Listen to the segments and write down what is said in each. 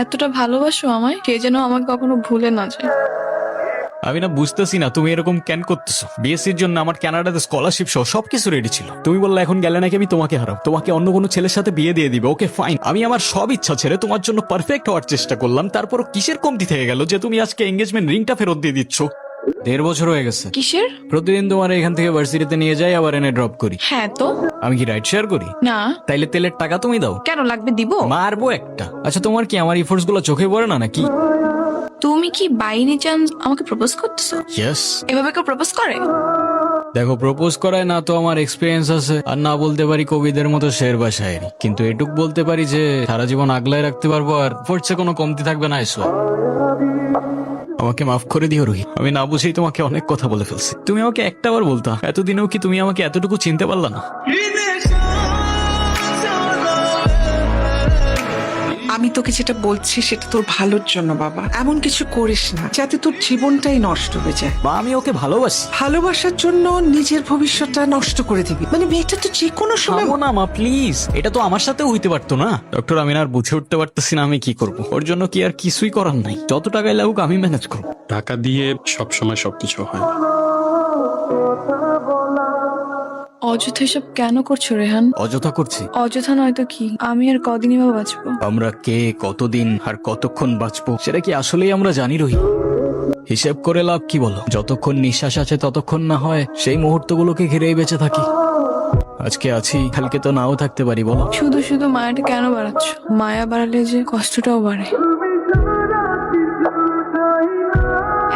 এতটা ভালোবাসো আমায়, কে যেন আমাকে কখনো ভুলে না যায়। আমি না বুঝতেছি না তুমি এরকম কেন করতেছো। বিএসসির জন্য আমার কানাডাতে স্কলারশিপ সহ সবকিছু রেডি ছিল। তুমি বললে এখন গেলে নাকি আমি তোমাকে হারাব, তোমাকে অন্য কোনো ছেলের সাথে বিয়ে দিয়ে দিবে। ওকে ফাইন, আমি আমার সব ইচ্ছা ছেড়ে তোমার জন্য পারফেক্ট হওয়ার চেষ্টা করলাম। তারপর কিসের কমতি থেকে গেল যে তুমি আজকে এঙ্গেজমেন্ট রিংটা ফেরত দিয়ে দিচ্ছ? 1.5 বছর হয়ে গেছে। কিসের? প্রতিদিন তোমার এখান থেকে ভার্সিটিতে নিয়ে যাই, আবার এনে ড্রপ করি। হ্যাঁ তো। আমি কি রাইড শেয়ার করি? না। তাইলে তেলের টাকা তুমি দাও। কেন লাগবে, দিব। মারবো একটা। আচ্ছা তোমার কি আমার ইফোর্টস গুলো চোখে পড়ে না নাকি? তুমি কি বাই এনি চান্স আমাকে প্রপোজ করতেছো? ইয়েস। এভাবে কেউ প্রপোজ করে? দেখো, প্রপোজ করায় না তো আমার এক্সপিরিয়েন্স আছে, আর না বলতে পারি কবিদের মতো শের বা শায়েরি, কিন্তু এটুক বলতে পারি যে সারা জীবন আগলায় রাখতে পারবো, আর ফোর্সে কোনো কমতি থাকবে না। এসো, আমাকে মাফ করে দিও রুহি, আমি না বুঝেই তোমাকে অনেক কথা বলে ফেলছি। তুমি আমাকে একটাবার বলতা, এতদিনেও কি তুমি আমাকে এতটুকু চিনতে পারলা না? আমি তোকে যেটা বলছি সেটা তোর ভালোর জন্য বাবা। এমন কিছু করিস না যাতে তোর জীবনটাই নষ্ট হয়ে যায়। বা আমি ওকে ভালোবাসি। ভালোবাসার জন্য নিজের ভবিষ্যৎটা নষ্ট করে দিবি? মানে মেয়েটা তো যে কোনো সময়। থামো না মা প্লিজ, এটা তো আমার সাথেও হইতে পারতো না। ডক্টর, আমি না আর বুঝে উঠতে পারতেছি না আমি কি করব। ওর জন্য কি আর কিছুই করার নাই, যত টাকায় লাগুক আমি ম্যানেজ করবো। টাকা দিয়ে সবসময় সবকিছু হয় না। অযথা এসব কেন করছো রেহান? অযথা করছি? অযথা নয়তো কি, আমি আর কদিনই বা বাঁচবো? আমরা কে, কতদিন আর কতক্ষণ বাঁচবো সেটা কি আসলেই আমরা জানি রহি? হিসেব করে লাভ কি বলো? যতক্ষণ নিঃশ্বাস আছে ততক্ষণ না হয় সেই মুহূর্তগুলোকে ঘিরেই বেঁচে থাকি। আজকে আছি, কালকে তো নাও থাকতে পারি, বলো। শুধু শুধু মায়াটা কেন বাড়াচ্ছ? মায়া বাড়ালে যে কষ্টটাও বাড়ে।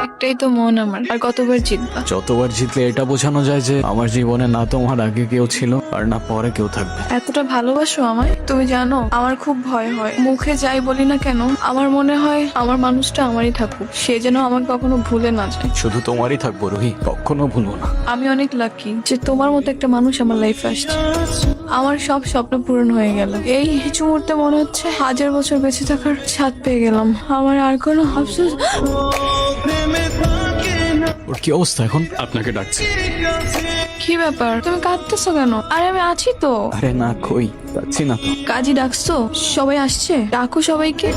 একটাই তো মন আমার, আর কতবার জিতবা? যতবার জিতলে এটা বোঝানো যায় যে আমার জীবনে না তোমার আগে কেউ ছিল আর না পরে কেউ থাকবে। এতটা ভালোবাসো আমায়? তুমি জানো আমার খুব ভয় হয়, মুখে যাই বলি না কেন আমার মনে হয় আমার মানুষটা আমারই থাকুক, সে যেন আমাকে কখনো ভুলে না যায়। শুধু তোমারই থাকবো রুহি, কখনো ভুলবো না। আমি অনেক লাকি যে তোমার মতো একটা মানুষ আমার লাইফে আসছে। আমার সব স্বপ্ন পূরণ হয়ে গেল। এই কিছু মুহূর্তে মনে হচ্ছে 1000 বছর বেঁচে থাকার ছাদ পেয়ে গেলাম। আমার আর কোনো আফসোস। ওর কি অবস্থা এখন? আপনাকে ডাকছি। কি ব্যাপার, তুমি কাঁদতেছো কেন? আরে আমি আছি তো। আরে না, কই যাচ্ছি না তো। কাজী ডাকছো? সবাই আসছে, ডাকো সবাইকে।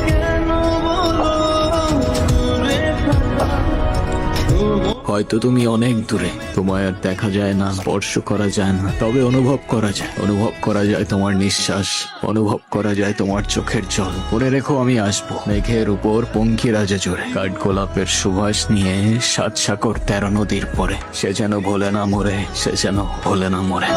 হয়তো তুমি অনেক দূরে, তোমায় আর দেখা যায় না, স্পর্শ করা যায় না, তবে অনুভব করা যায়। অনুভব করা যায় তোমার নিঃশ্বাস, অনুভব করা যায় তোমার চোখের জল। মনে রেখো আমি আসবো মেঘের উপর পঙ্খিরাজে জোরে, কাঠ গোলাপের সুবাস নিয়ে 7 সাগর 13 নদীর পরে। সে যেন ভোলে না মরে, সে যেন ভোলে না মরে।